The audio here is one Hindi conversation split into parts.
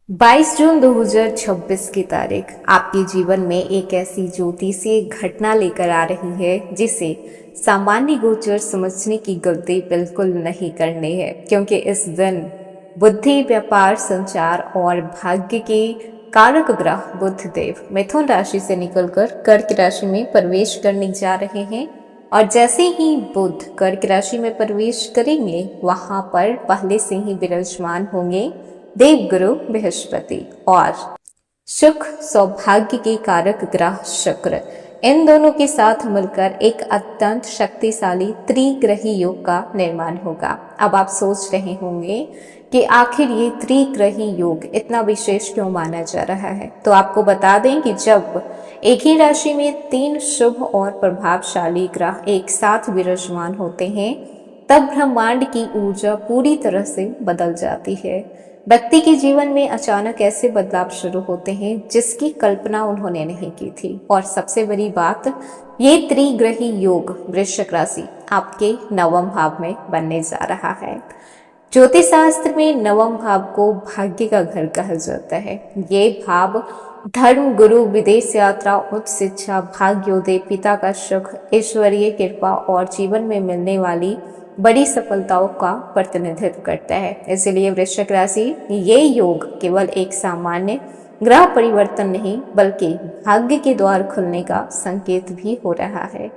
22 जून 2026 की तारीख आपके जीवन में एक ऐसी ज्योतिषीय घटना लेकर आ रही है जिसे सामान्य गोचर समझने की गलती बिल्कुल नहीं करनी है, क्योंकि इस दिन बुद्धि, व्यापार, संचार और भाग्य के कारक ग्रह बुध देव मिथुन राशि से निकलकर कर्क राशि में प्रवेश करने जा रहे हैं। और जैसे ही बुध कर्क राशि में प्रवेश करेंगे, वहां पर पहले से ही विराजमान होंगे देवगुरु बृहस्पति और सुख सौभाग्य के कारक ग्रह शुक्र। इन दोनों के साथ मिलकर एक अत्यंत शक्तिशाली त्रिग्रही योग का निर्माण होगा। अब आप सोच रहे होंगे कि आखिर ये त्रिग्रही योग इतना विशेष क्यों माना जा रहा है। तो आपको बता दें कि जब एक ही राशि में 3 शुभ और प्रभावशाली ग्रह एक साथ विराजमान होते हैं, तब ब्रह्मांड की ऊर्जा पूरी तरह से बदल जाती है। व्यक्ति के जीवन में अचानक ऐसे बदलाव शुरू होते हैं जिसकी कल्पना उन्होंने नहीं की थी। और सबसे बड़ी बात, ये त्रिग्रही योग वृश्चिक राशि आपके नवम भाव में बनने जा रहा है। ज्योतिष शास्त्र में नवम भाव को भाग्य का घर कहा जाता है। ये भाव धर्म, गुरु, विदेश यात्रा, उच्च शिक्षा, भाग्योदय, पिता का सुख, ईश्वरीय कृपा और जीवन में मिलने वाली बड़ी सफलताओं का प्रतिनिधित्व करता है। इसलिए वृश्चिक राशि ये योग केवल एक सामान्य ग्रह परिवर्तन नहीं, बल्कि भाग्य के द्वार खुलने का संकेत भी हो रहा है।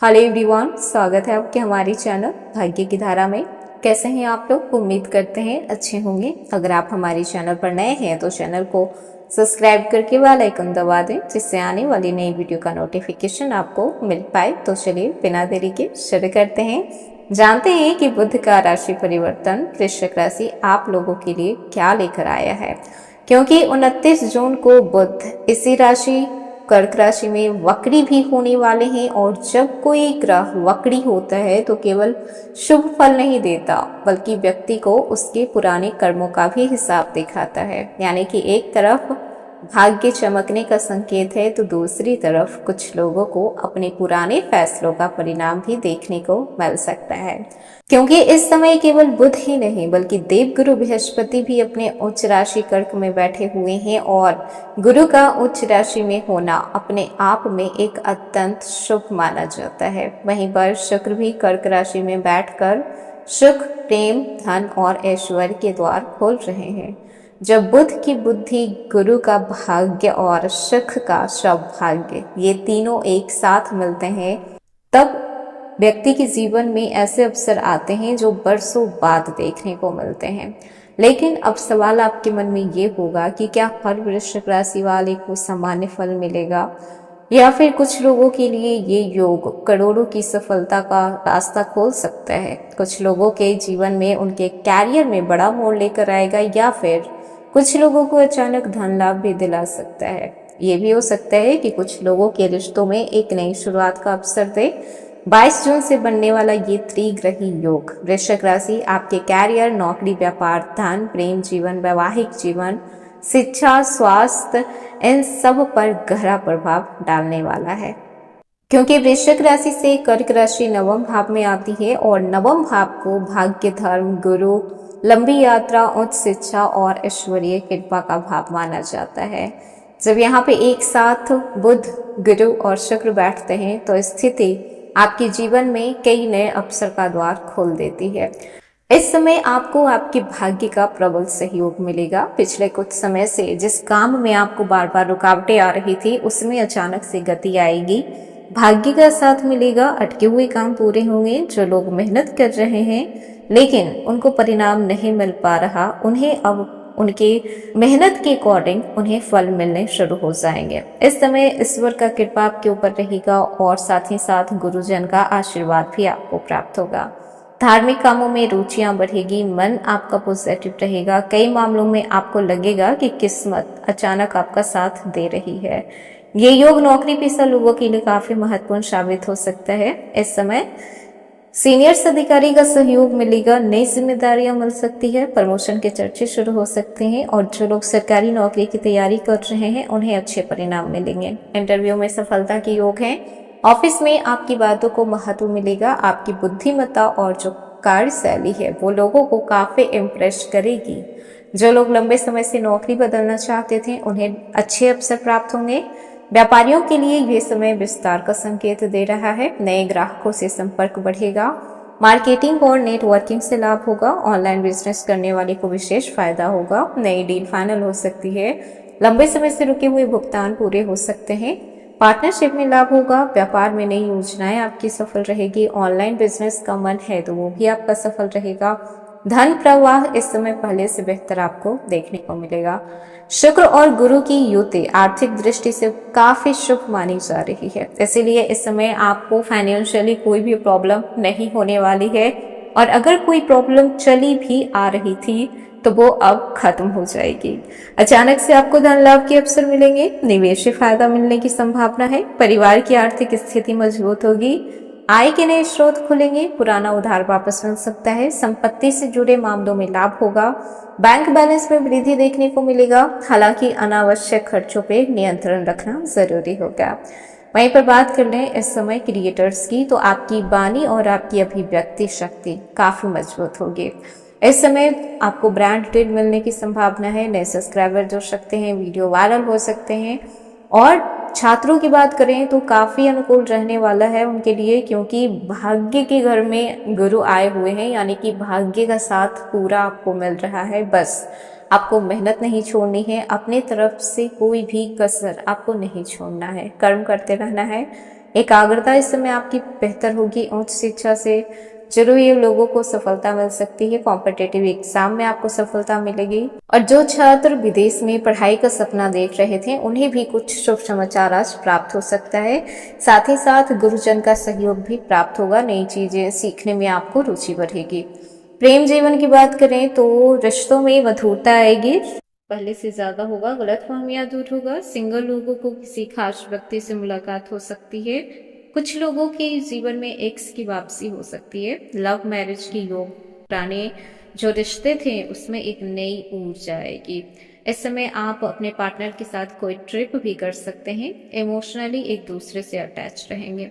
हेलो एवरीवन, स्वागत है आपके हमारे चैनल भाग्य की धारा में। कैसे हैं आप लोग? उम्मीद करते हैं अच्छे होंगे। अगर आप हमारे चैनल पर नए हैं तो चैनल को सब्सक्राइब करके बेल आइकन दबा दें, जिससे आने वाली नई वीडियो का नोटिफिकेशन आपको मिल पाए। तो चलिए बिना देरी के शुरू करते हैं। जानते हैं कि बुध का राशि परिवर्तन वृश्चिक राशि आप लोगों के लिए क्या लेकर आया है, क्योंकि 29 जून को बुध इसी राशि कर्क राशि में वक्री भी होने वाले हैं। और जब कोई ग्रह वक्री होता है तो केवल शुभ फल नहीं देता, बल्कि व्यक्ति को उसके पुराने कर्मों का भी हिसाब दिखाता है। यानी कि एक तरफ भाग्य चमकने का संकेत है, तो दूसरी तरफ कुछ लोगों को अपने पुराने फैसलों का परिणाम भी देखने को मिल सकता है। क्योंकि इस समय केवल बुध ही नहीं, बल्कि देवगुरु बृहस्पति भी अपने उच्च राशि कर्क में बैठे हुए हैं। और गुरु का उच्च राशि में होना अपने आप में एक अत्यंत शुभ माना जाता है। वहीं पर शुक्र भी कर्क राशि में बैठकर सुख, प्रेम, धन और ऐश्वर्य के द्वार खोल रहे हैं। जब बुध की बुद्धि, गुरु का भाग्य और सुख का सौभाग्य, ये तीनों एक साथ मिलते हैं, तब व्यक्ति के जीवन में ऐसे अवसर आते हैं जो बरसों बाद देखने को मिलते हैं। लेकिन अब सवाल आपके मन में ये होगा कि क्या हर वृश्चिक राशि वाले को सामान्य फल मिलेगा, या फिर कुछ लोगों के लिए ये योग करोड़ों की सफलता का रास्ता खोल सकता है। कुछ लोगों के जीवन में उनके कैरियर में बड़ा मोड़ लेकर आएगा, या फिर कुछ लोगों को अचानक धन लाभ भी दिला सकता है। ये भी हो सकता है कि कुछ लोगों के रिश्तों में एक नई शुरुआत का अवसर दे। 22 जून से बनने वाला ये त्रिग्रही योग वृश्चिक राशि आपके कैरियर, नौकरी, व्यापार, धन, प्रेम जीवन, वैवाहिक जीवन, शिक्षा, स्वास्थ्य, इन सब पर गहरा प्रभाव डालने वाला है। क्योंकि वृश्चिक राशि से कर्क राशि नवम भाव में आती है, और नवम भाव को भाग्य, धर्म, गुरु, लंबी यात्रा, उच्च शिक्षा और ऐश्वर्य कृपा का भाव माना जाता है। जब यहाँ पे एक साथ बुध, गुरु और शुक्र बैठते हैं, तो स्थिति आपके जीवन में कई नए अवसर का द्वार खोल देती है। इस समय आपको आपके भाग्य का प्रबल सहयोग मिलेगा। पिछले कुछ समय से जिस काम में आपको बार बार रुकावटें आ रही थी, उसमें अचानक से गति आएगी, भाग्य का साथ मिलेगा, अटके हुए काम पूरे होंगे। जो लोग मेहनत कर रहे हैं लेकिन उनको परिणाम नहीं मिल पा रहा, उन्हें अब उनके मेहनत के अकॉर्डिंग उन्हें फल मिलने शुरू हो जाएंगे। इस समय ईश्वर का कृपा आपके ऊपर रहेगा, और साथ ही साथ गुरुजन का आशीर्वाद भी आपको प्राप्त होगा। धार्मिक कामों में रुचियां बढ़ेगी, मन आपका पॉजिटिव रहेगा। कई मामलों में आपको लगेगा कि किस्मत अचानक आपका साथ दे रही है। ये योग नौकरी पेशा लोगों के लिए काफी महत्वपूर्ण साबित हो सकता है। इस समय सीनियर्स अधिकारी का सहयोग मिलेगा, नई जिम्मेदारियां मिल सकती है, प्रमोशन के चर्चे शुरू हो सकते हैं। और जो लोग सरकारी नौकरी की तैयारी कर रहे हैं, उन्हें अच्छे परिणाम मिलेंगे। इंटरव्यू में सफलता के योग हैं। ऑफिस में आपकी बातों को महत्व मिलेगा। आपकी बुद्धिमत्ता और जो कार्यशैली है वो लोगों को काफी इम्प्रेस करेगी। जो लोग लंबे समय से नौकरी बदलना चाहते थे उन्हें अच्छे अवसर प्राप्त होंगे। व्यापारियों के लिए यह समय विस्तार का संकेत दे रहा है। नए ग्राहकों से संपर्क बढ़ेगा। मार्केटिंग और नेटवर्किंग से लाभ होगा। ऑनलाइन बिजनेस करने वाले को विशेष फायदा होगा। नई डील फाइनल हो सकती है। लंबे समय से रुके हुए भुगतान पूरे हो सकते हैं। पार्टनरशिप में लाभ होगा। व्यापार में नई योजनाएं आपकी सफल रहेगी। ऑनलाइन बिजनेस का मन है तो वो भी आपका सफल रहेगा। धन प्रवाह इस समय पहले से बेहतर आपको देखने को मिलेगा। शुक्र और गुरु की युति आर्थिक दृष्टि से काफी शुभ मानी जा रही है, इसीलिए इस समय आपको फाइनेंशियली कोई भी प्रॉब्लम नहीं होने वाली है। और अगर कोई प्रॉब्लम चली भी आ रही थी तो वो अब खत्म हो जाएगी। अचानक से आपको धन लाभ के अवसर मिलेंगे। निवेश से फायदा मिलने की संभावना है। परिवार की आर्थिक स्थिति मजबूत होगी। आय के नए स्रोत खुलेंगे। पुराना उधार वापस मिल सकता है। संपत्ति से जुड़े मामलों में लाभ होगा। बैंक बैलेंस में वृद्धि देखने को मिलेगा। हालांकि अनावश्यक खर्चों पे नियंत्रण रखना जरूरी होगा। वहीं पर बात कर लें इस समय क्रिएटर्स की, तो आपकी वाणी और आपकी अभिव्यक्ति शक्ति काफी मजबूत होगी। इस समय आपको ब्रांड डील मिलने की संभावना है। नए सब्सक्राइबर जुड़ सकते हैं। वीडियो वायरल हो सकते हैं। और छात्रों की बात करें तो काफी अनुकूल रहने वाला है उनके लिए, क्योंकि भाग्य के घर में गुरु आए हुए हैं, यानी कि भाग्य का साथ पूरा आपको मिल रहा है। बस आपको मेहनत नहीं छोड़नी है। अपने तरफ से कोई भी कसर आपको नहीं छोड़ना है। कर्म करते रहना है। एकाग्रता इस समय आपकी बेहतर होगी। उच्च शिक्षा से जुड़े हुए लोगों को सफलता मिल सकती है। कॉम्पिटेटिव एग्जाम में आपको सफलता मिलेगी। और जो छात्र विदेश में पढ़ाई का सपना देख रहे थे उन्हें भी कुछ शुभ समाचार आज प्राप्त हो सकता है। साथ ही साथ गुरुजन का सहयोग भी प्राप्त होगा। नई चीजें सीखने में आपको रुचि बढ़ेगी। प्रेम जीवन की बात करें तो रिश्तों में मधुरता आएगी। पहले से ज्यादा होगा। गलतफहमियां दूर होगा। सिंगल लोगों को किसी खास व्यक्ति से मुलाकात हो सकती है। कुछ लोगों के जीवन में एक्स की वापसी हो सकती है। लव मैरिज की योग। पुराने जो रिश्ते थे उसमें एक नई ऊर्जा आएगी। इस समय आप अपने पार्टनर के साथ कोई ट्रिप भी कर सकते हैं। इमोशनली एक दूसरे से अटैच रहेंगे।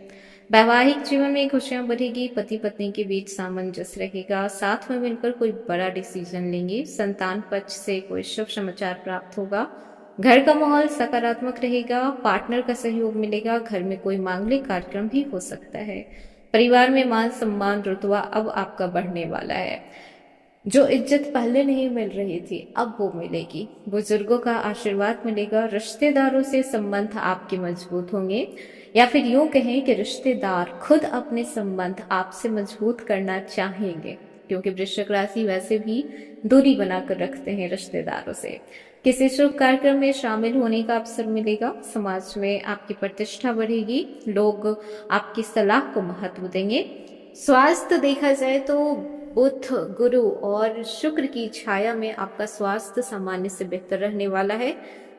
वैवाहिक जीवन में खुशियां बढ़ेगी। पति पत्नी के बीच सामंजस्य रहेगा। साथ में मिलकर कोई बड़ा डिसीजन लेंगे। संतान पक्ष से कोई शुभ समाचार प्राप्त होगा। घर का माहौल सकारात्मक रहेगा। पार्टनर का सहयोग मिलेगा। घर में कोई मांगलिक कार्यक्रम भी हो सकता है। परिवार में मान सम्मान रुतबा अब आपका बढ़ने वाला है। जो इज्जत पहले नहीं मिल रही थी अब वो मिलेगी। बुजुर्गों का आशीर्वाद मिलेगा। रिश्तेदारों से संबंध आपके मजबूत होंगे, या फिर यूं कहें कि रिश्तेदार खुद अपने संबंध आपसे मजबूत करना चाहेंगे, क्योंकि वृश्चिक राशि वैसे भी दूरी बनाकर रखते हैं रिश्तेदारों से। किसी शुभ कार्यक्रम में शामिल होने का अवसर मिलेगा। समाज में आपकी प्रतिष्ठा बढ़ेगी। लोग आपकी सलाह को महत्व देंगे। स्वास्थ्य देखा जाए तो बुध, गुरु और शुक्र की छाया में आपका स्वास्थ्य सामान्य से बेहतर रहने वाला है।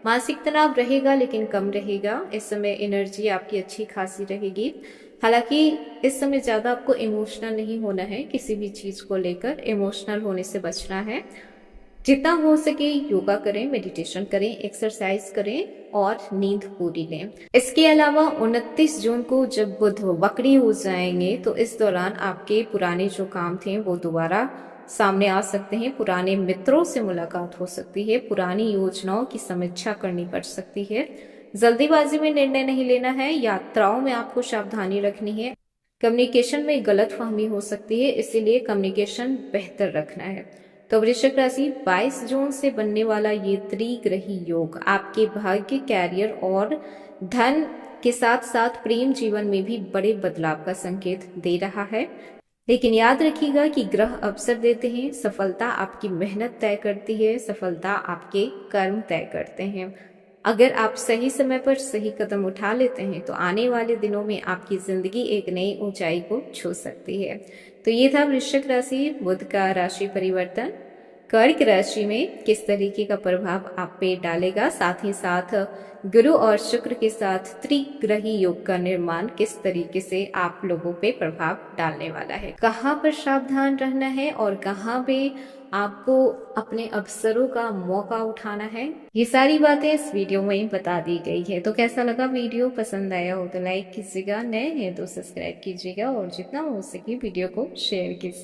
मानसिक तनाव रहेगा लेकिन कम रहेगा। इस समय एनर्जी आपकी अच्छी खासी रहेगी। हालांकि इस समय ज्यादा आपको इमोशनल नहीं होना है। किसी भी चीज को लेकर इमोशनल होने से बचना है। जितना हो सके योगा करें, मेडिटेशन करें, एक्सरसाइज करें और नींद पूरी लें। इसके अलावा 29 जून को जब बुध वक्री हो जाएंगे तो इस दौरान आपके पुराने जो काम थे वो दोबारा सामने आ सकते हैं। पुराने मित्रों से मुलाकात हो सकती है। पुरानी योजनाओं की समीक्षा करनी पड़ सकती है। जल्दीबाजी में निर्णय नहीं लेना है। यात्राओं में आपको सावधानी रखनी है। कम्युनिकेशन में गलतफहमी हो सकती है, इसीलिए कम्युनिकेशन बेहतर रखना है। तो वृश्चिक राशि 22 जून से बनने वाला ये त्रिग्रही योग आपके भाग्य, कैरियर और धन के साथ साथ प्रेम जीवन में भी बड़े बदलाव का संकेत दे रहा है। लेकिन याद रखिएगा कि ग्रह अवसर देते हैं। सफलता आपकी मेहनत तय करती है। सफलता आपके कर्म तय करते हैं। अगर आप सही समय पर सही कदम उठा लेते हैं तो आने वाले दिनों में आपकी जिंदगी एक नई ऊंचाई को छू सकती है। तो ये था वृश्चिक राशि बुध का राशि परिवर्तन। कर्क राशि में किस तरीके का प्रभाव आप पे डालेगा, साथ ही साथ गुरु और शुक्र के साथ त्रिग्रही योग का निर्माण किस तरीके से आप लोगों पे प्रभाव डालने वाला है, कहाँ पर सावधान रहना है और कहाँ पे आपको अपने अवसरों का मौका उठाना है, ये सारी बातें इस वीडियो में बता दी गई है। तो कैसा लगा वीडियो? पसंद आया हो तो लाइक कीजिएगा, नए हैं तो सब्सक्राइब कीजिएगा और जितना हो सके वीडियो को शेयर कीजिए।